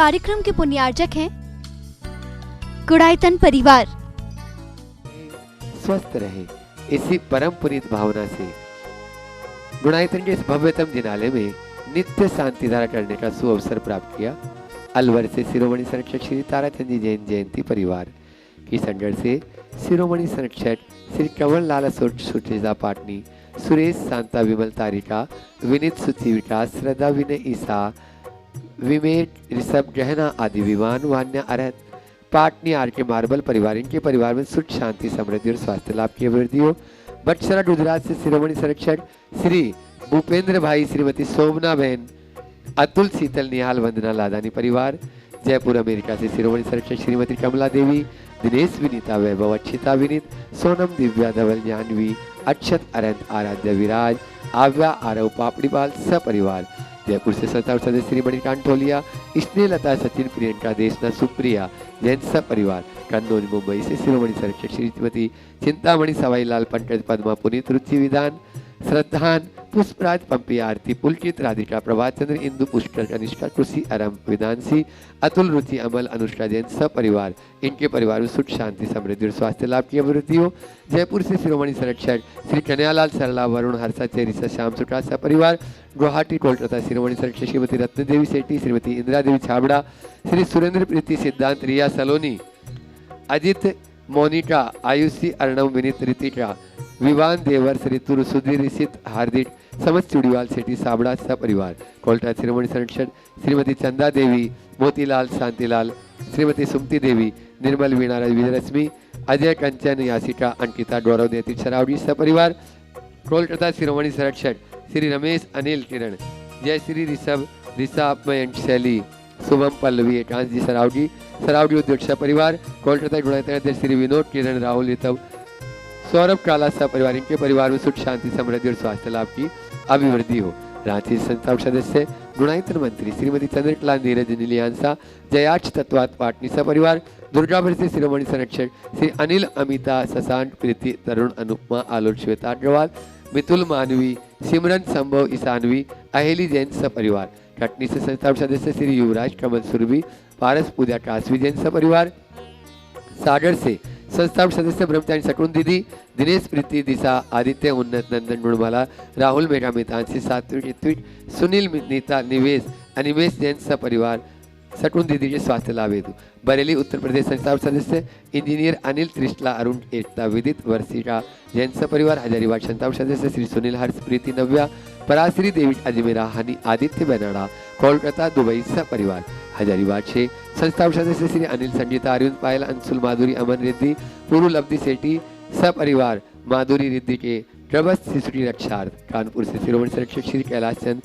कार्यक्रम के पुण्यार्जक हैं गुणायतन परिवार। स्वस्थ रहे इसी परम पुनीत भावना से गुणायतन के इस भव्यतम जिनालय में नित्य शांति धारा करने का सुअवसर प्राप्त किया। अलवर से शिरोमणि संरक्षक श्री ताराचंद जी जैन जयंती परिवार, किशनगढ़ से शिरोमणि संरक्षक श्री कंवर लाल सुचेता पाटनी, सुरेश शांता विमल तारिका, विनीत सुचि विकास, श्रद्धा विनय ईसा, विमेट ऋषभ गहना आदि विमान वान्य अरहत पाटनी आर के मार्बल परिवार, इनके परिवार में सुख शांति समृद्धि और स्वास्थ्य लाभ की अभिवृद्धि हो। बटसरा गुजरात से शिरोमणि संरक्षक श्री भूपेंद्र भाई, श्रीमती शोभना बहन, अतुल शीतल निहाल वंदना लादानी परिवार, जयपुर अमेरिका से शिरोमणि संरक्षक श्रीमती कमला देवी, दिनेश विनीता वैभव अक्षिता विनीत, सोनम दिव्या धवल जाह्नवी, अक्षत अरंत आराध्य विराज, आव्या आरव पापड़ीपाल सपरिवार, जयपुर से संस्थापक सदस्य श्री मणिकांत ठोलिया, स्नेहलता सचिन प्रियंका देशना सुप्रिया जैन सपरिवार, कन्नौज मुंबई से शिरोमणि संरक्षक श्रीमती चिंतामणि सवाईलाल पंकज पद्मा पुनीत रुचि विधान श्रद्धान पुष्पराज पंपी आरती पुलकित राधिका प्रभात चंद्र इंदु पुष्कर कनिष्का कृषि अरम विधानसी अतुल रुचि अमल अनुष्का जैन सपरिवार, इनके परिवार में सुख शांति समृद्धि और स्वास्थ्य लाभ की अभिवृद्धि हो। जयपुर से शिरोमणि संरक्षक श्री कन्यालाल सरला वरुण हर्षा चेरिसा श्याम सुखा सपरिवार, गुवाहाटी कोलकाता शिरोमणि संरक्षक श्रीमती रत्न देवी सेठी, श्रीमती इंदिरा देवी छाबड़ा, श्री सुरेंद्र प्रीति सिद्धांत रिया सलोनी, अजित मोनिका आयुषी अर्णव विनीत रितिका, विवान देवर ऋतु सुधीर ऋषित हार्दिक समस्त चुड़ीवाल सेठी साबड़ा सपरिवार, कोलकाता शिरोमणि संरक्षक श्रीमती चंदा देवी, मोतीलाल शांतिलाल, श्रीमती सुमति देवी, निर्मल वीणा विजयरश्मि, अजय कंचन यासिका अंकिता गौरव नेति शरावड़ी सपरिवार, कोलकाता शिरोमणि संरक्षक श्री रमेश अनिल किरण, जय श्री ऋषभ ऋषामय शैली, शुभम पल्लवी एकांश जी सरावड़ी सरावड़ी उद्योग सपरिवार, कोलकाता गुणायतन श्री विनोद किरण राहुल ऋतव सौरभ काला सपरिवार, इनके परिवार में सुख शांति समृद्धि और स्वास्थ्य लाभ की अभिवृद्धि हो। रांची संस्थापक सदस्य गुणायतन मंत्री श्रीमती चंद्रकला नीरज नीलियांसा जयाक्ष तत्वात पाटनी सपरिवार, दुर्गापुर से शिरोमणि संरक्षक श्री अनिल अमिता शशांक प्रीति तरुण अनुपमा आलोक श्वेता अग्रवाल, मितुल मानवी सिमरन संभव ईशानवी अहेली जैन सपरिवार, कटनी से संस्थापक सदस्य श्री युवराज कमल सुरभि पारस पूजा कासवी जैन सपरिवार, सागर से संस्थापक सदस्य ब्रह्मचारी शकुन दीदी, दिनेश प्रीति दिशा आदित्य उन्नत नंदन गुणमाला राहुल मेघा मितांशी सात्विक इत्विक सुनील नीता निवेश अनिमेश जैन सपरिवार, शकुन दीदी के स्वास्थ्य लाभ हेतु। बरेली उत्तर प्रदेश संस्थापक सदस्य इंजीनियर अनिल त्रिशला अरुण एकता विदित वर्षिका जैन सपरिवार, हजारीबाग संस्थापक सदस्य श्री सुनील हर्ष प्रीति नव्या पराश्री देवी अजमेरा हनी आदित्य बेनाड़ा, कोलकाता दुबई सपरिवार, हजारीबाग से संस्थापक सदस्य श्री अनिल संगीता अरविंद पायल अंशुल माधुरी अमन रिद्धि पूर्व लब्धि सेठी सपरिवार, माधुरी रिद्धि के प्रबस्त शिशु की रक्षार्थ, कानपुर से शिरोमणि संरक्षक श्री कैलाश चंद,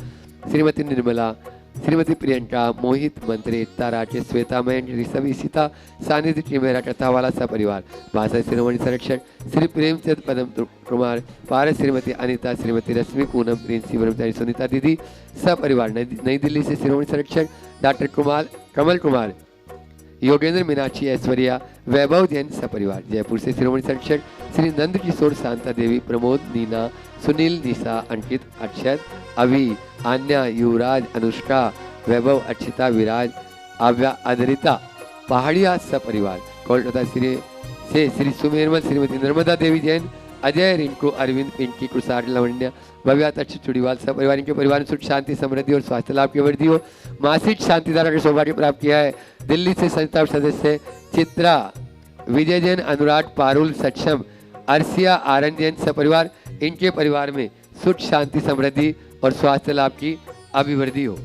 श्रीमती निर्मला, श्रीमती प्रियंका मोहित मंत्री एकता राकेश श्वेता मयंक ऋषभ ईशिता सानिध्य टिमेरा कथावाला सपरिवार, भाषा शिरोमणि संरक्षक श्री प्रेमचंद पदम कुमार पारस, श्रीमती अनिता, श्रीमती रश्मि पूनम प्रिंसी ब्रह्मचारी सुनीता दीदी सपरिवार, नई दिल्ली से शिरोमणि संरक्षक डॉक्टर कमल कुमार, योगेंद्र मीनाक्षी ऐश्वर्या वैभव जैन सपरिवार, जयपुर से शिरोमणि संरक्षक श्री नंद किशोर शांता देवी प्रमोद नीना सुनील निशा अंकित अक्षत अभी आन्या युवराज अनुष्का वैभव अक्षिता विराज आव्या अदरिता पहाड़िया सपरिवार, कोलकाता से श्री सुमेरमल श्रीमती नर्मदा देवी जैन, अजय रिंकू अरविंद पिंकी कुसार लवण्य भव्या तक्ष चुड़ीवाल सपरिवार, इनके परिवार में सुख शांति समृद्धि और स्वास्थ्य लाभ की वृद्धि हो। मासिक शांति धारा का सौभाग्य प्राप्त किया है। दिल्ली से संस्थापक सदस्य चित्रा विजय जैन अनुराग पारुल सक्षम अर्सिया आरन जैन सपरिवार, इनके परिवार में सुख शांति समृद्धि और स्वास्थ्य लाभ की अभिवृद्धि हो।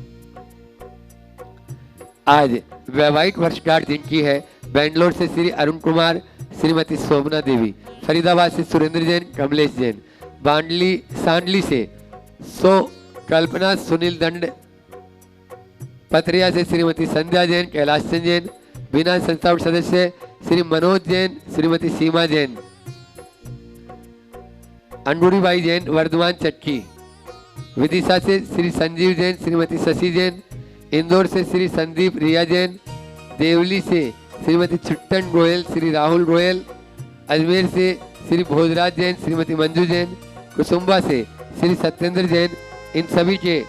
आज वैवाहिक वर्षगांठ जिनकी है, बेंगलोर से श्री अरुण कुमार, श्रीमती शोभना देवी, फरीदाबाद से सुरेंद्र जैन कमलेश जैन, सांडली से कल्पना सुनील दंड, पथरिया से श्रीमती संध्या जैन कैलाश चंद जैन, बिना संस्थापक सदस्य श्री मनोज जैन, श्रीमती सीमा जैन, अंडूरीबाई जैन वर्धमान चक्की, विदिशा से श्री संजीव जैन, श्रीमती शशि जैन, इंदौर से श्री संदीप रिया जैन, देवली से श्रीमती छुट्टन गोयल, श्री राहुल गोयल, अजमेर से श्री भोजराज जैन, श्रीमती मंजू जैन, कुसुम्बा से श्री सत्येंद्र जैन, इन सभी के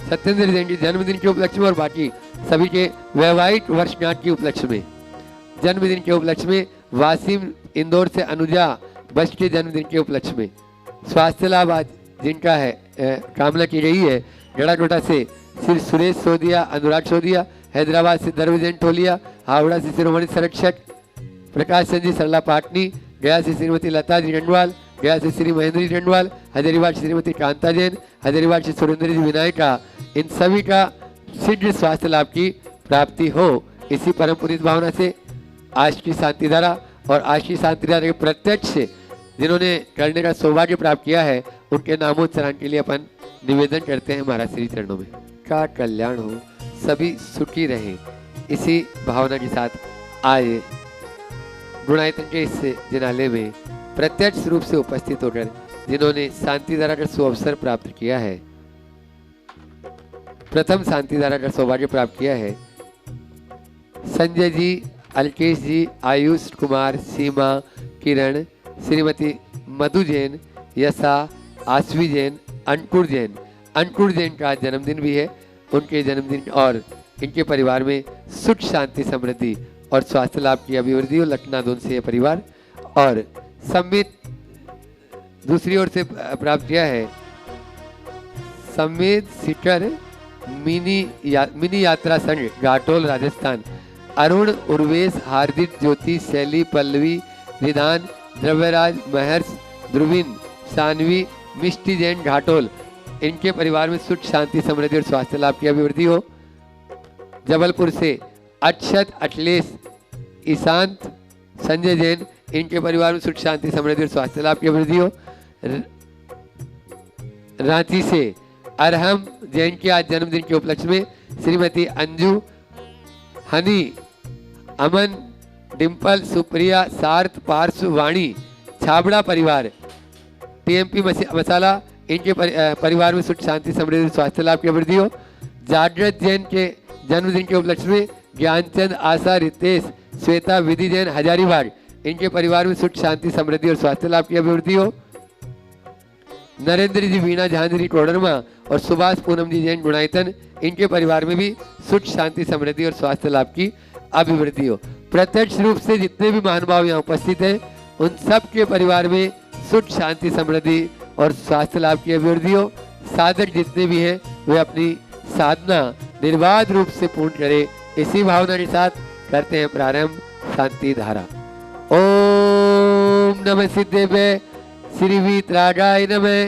सत्येंद्र जैन के जन्मदिन के उपलक्ष्य में और बाकी सभी के वैवाहिक वर्षगांठ के उपलक्ष्य में, जन्मदिन के उपलक्ष्य में, वासिम इंदौर से अनुजा बस्ट के जन्मदिन के उपलक्ष्य में, स्वास्थ्य लाभ आज जिनका है कामना की गई है, गड़ाकोटा से श्री सुरेश सोदिया, अनुराग सोदिया, हैदराबाद से दरविजन टोलिया, हावड़ा से शिरोमणि संरक्षक प्रकाश चंद जी सरला पाटनी, गया से श्रीमती लता जी रंडवाल, गया से श्री महेंद्र जी रंडवाल, हजारीबाग से श्रीमती कांता जैन, हजारीबाग से सुरेंद्र जी विनायका, इन सभी का शीघ्र स्वास्थ्य लाभ की प्राप्ति हो, इसी परम पुनीत भावना से आज की शांति धारा और आज की शांति धारा के प्रत्यक्ष जिन्होंने करने का सौभाग्य प्राप्त किया है, उनके नामोच्चारण के लिए अपन निवेदन करते हैं महाराज श्री चरणों में। का कल्याण हो, सभी सुखी रहें, इसी भावना के साथ आए गुणायतन के इस जिनालय में प्रत्यक्ष रूप से उपस्थित होकर जिन्होंने शांति धारा का सुअवसर प्राप्त किया है, प्रथम शांति धारा का सौभाग्य प्राप्त किया है संजय जी, अलकेश जी, आयुष कुमार, सीमा, किरण, श्रीमती मधु जैन, यशा, आश्वी जैन, अंकुर जैन। अंकुर जैन का जन्मदिन भी है, उनके जन्मदिन और इनके परिवार में सुख शांति समृद्धि और स्वास्थ्य लाभ की अभिवृद्धि हो, लखनादोन से परिवार। और सम्मित दूसरी ओर से प्राप्त किया है सम्मित शिखर मिनी यात्रा संघ घाटोल राजस्थान, अरुण, उर्वेश, हार्दिक, ज्योति, शैली, पल्लवी, विधान, द्रव्यराज, महर्ष, ध्रुविन, सानवी, मिष्टी जैन घाटोल, इनके परिवार में सुख शांति समृद्धि और स्वास्थ्य लाभ की अभिवृद्धि हो। जबलपुर से अक्षत, अखिलेश, ईशांत, संजय जैन, इनके परिवार में सुख शांति समृद्धि और स्वास्थ्य लाभ की अभिवृद्धि हो। रांची से अरहम जैन के आज जन्मदिन के उपलक्ष्य में श्रीमती अंजू, हनी, अमन, डिम्पल, सुप्रिया, सार्थ, पार्श्व, वाणी, छाबड़ा परिवार, टीएमपी मसाला, इनके परिवार में सुख शांति समृद्धि स्वास्थ्य लाभ की अभिवृद्धि हो। जागृत जैन के जन्मदिन के उपलक्ष्य में ज्ञानचंद, आशा, रितेश, श्वेता, विधि जैन हजारीबाग, इनके परिवार में सुख शांति समृद्धि और स्वास्थ्य लाभ की अभिवृद्धि हो। नरेंद्र जी, वीणा, झांझरी, कोडरमा और सुभाष पूनम जी जैन गुणायतन, इनके परिवार में भी सुख शांति समृद्धि और स्वास्थ्य लाभ की अभिवृद्धि हो। प्रत्यक्ष रूप से जितने भी महानुभाव यहाँ उपस्थित हैं, उन सब के परिवार में सुख शांति समृद्धि और स्वास्थ्य लाभ की अभिवृद्धि हो। साधक जितने भी हैं वे अपनी साधना निर्बाध रूप से पूर्ण करें, इसी भावना के साथ करते हैं प्रारंभ शांति धारा। ओम नमः सिद्धेभ्य श्री वीतरागाय नमः।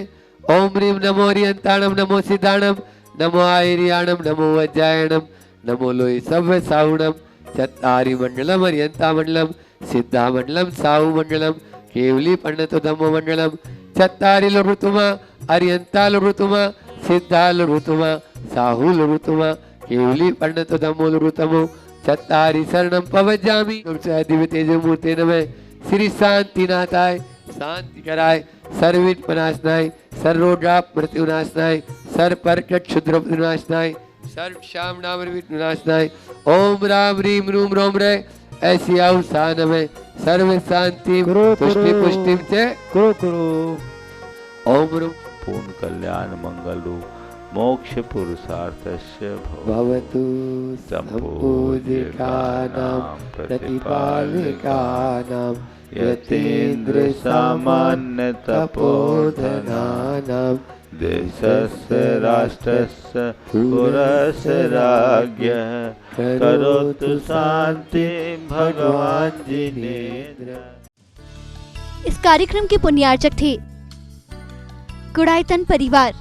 ओम ह्रीं नमो हरियंताणम, नमो सिद्धाणम, नमो आयरियाणम, नमो वज्रायणम, नमो लोय सव्य साहुणम, चत्तारि मंडलम हरियंता मंडलम, सिद्धा मंडलम, साहु मंडलम, केवली पंडितो धम्मो मंडलम, चत्तारि लुरुतुमा, हरियंता लुरुतुमा, सिद्धा लुरुतुमा, साहु लुरुतुमा, केवली पंडितो धम्मो लुरुतमो, चत्तारि शरणम पवज्जामि। दिव्य तेजो मूर्ते नमः। श्री शांतिनाथाय, शांति कराय, सर्वविघ्ननाशनाय, सर्वरोगाप मृत्युनाशनाय, सर्वपर्क क्षुद्र विनाशनाय, सर्व श्याम नाम विनाशनाय। ओम राम ह्रीं रूम रोम रे ऐसी अवसान में सर्व शांति पुष्टि पुष्टि से कुरु। ओम रूम पूर्ण कल्याण मंगलु मोक्ष पुरुषार्थस्य भवतु संपूजिकानां प्रतिपालिकानां यतीन्द्र सामान्य तपोधनानां देशस्य राष्ट्रस्य पुरस्य राज्ञः करोतु शांति भगवान जिनेन्द्र। इस कार्यक्रम के पुण्यार्चक थे गुणायतन परिवार।